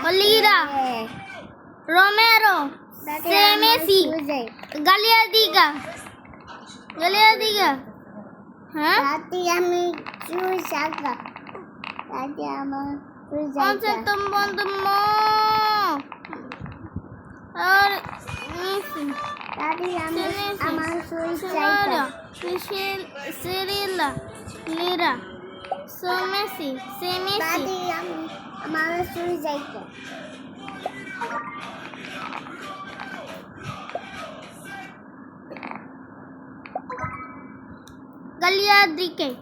Olira, Romero, Messi, Galiadiga, हाँ? कौन से तुम बंद मो और Cirilla, Lira, Messi, Galiadrique,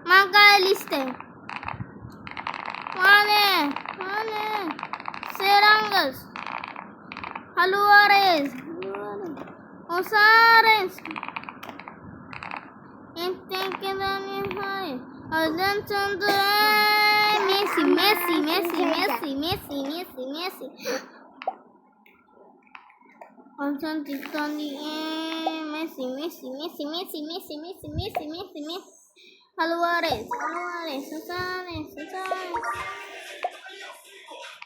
Magaliste, Vale, Serangas, Aluares, Osares, Messi. Messi. Aluares, Osares,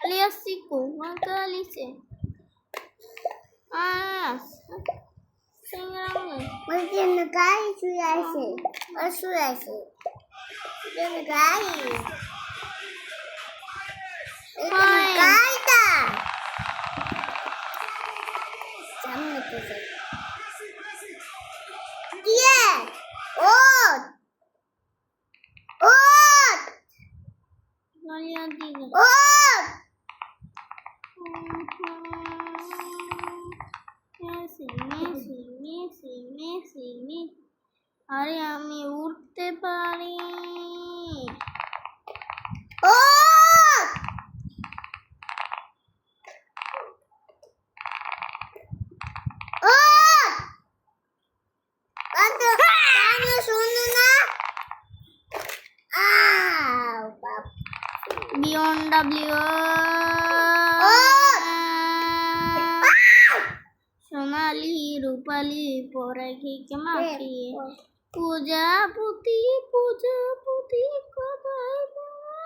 Aliasico, Macalice, Serangas. Messi. আরে আমি উঠতে পারি। BMW সোনালি রূপালি পরে ঘিকে মাখিয়ে পূজাপতি কোথায় কোথায়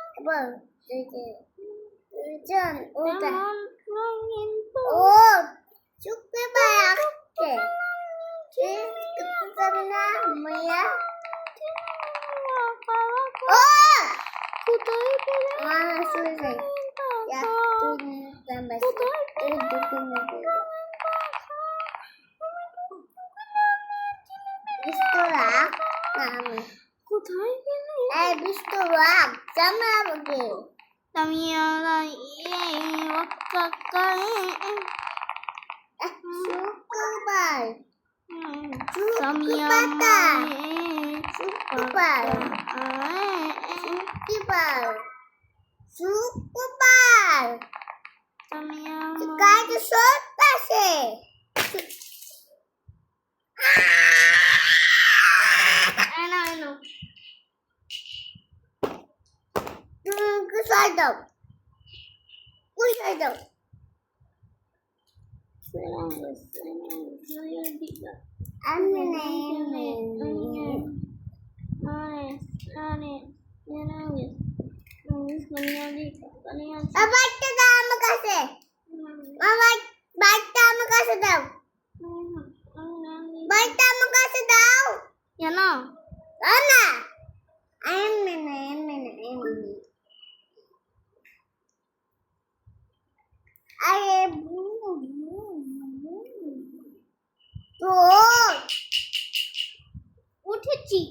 উঠেছি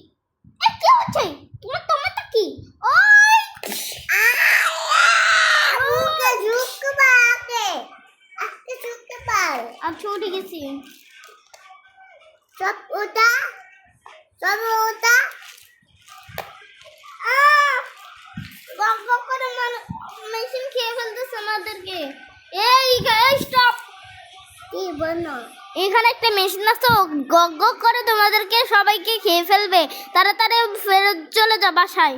কি হচ্ছে তোমার টমেটো কি আচ্ছা উঠে গেছি সব ওটা বক করে মেশিন খেয়ে ফেলতেছে আমাদেরকে এই স্টপ কি বলো এখানে একটা মেশিন আছে গগ করে তোমাদেরকে সবাইকে খেয়ে ফেলবে তাড়াতাড়ি ফেরত চলে যাও বাসায়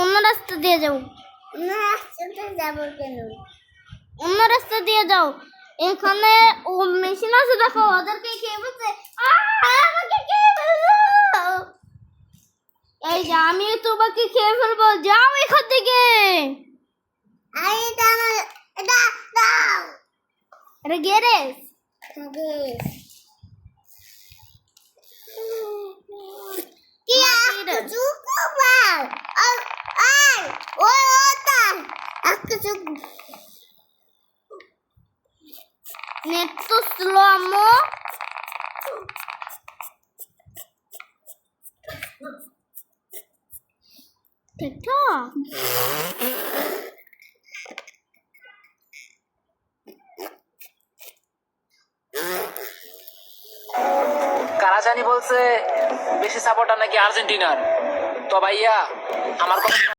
অন্য রাস্তা দিয়ে যাও অন্য রাস্তা দিয়ে যাও এখানে ও মেশিন আছে দেখো ওদেরকে খেয়ে ফেলছে আমাকে খেয়ে ফেললো এই যে আমি তো তোমাকে খেয়ে ফেলবো, যাও এখান থেকে। এটা গ্যারেজ। নেট তো স্লো আম্মু। টিকটক কারা জানি বলছে বেশি সাপোর্টার নাকি আর্জেন্টিনার। তো ভাইয়া আমার কথা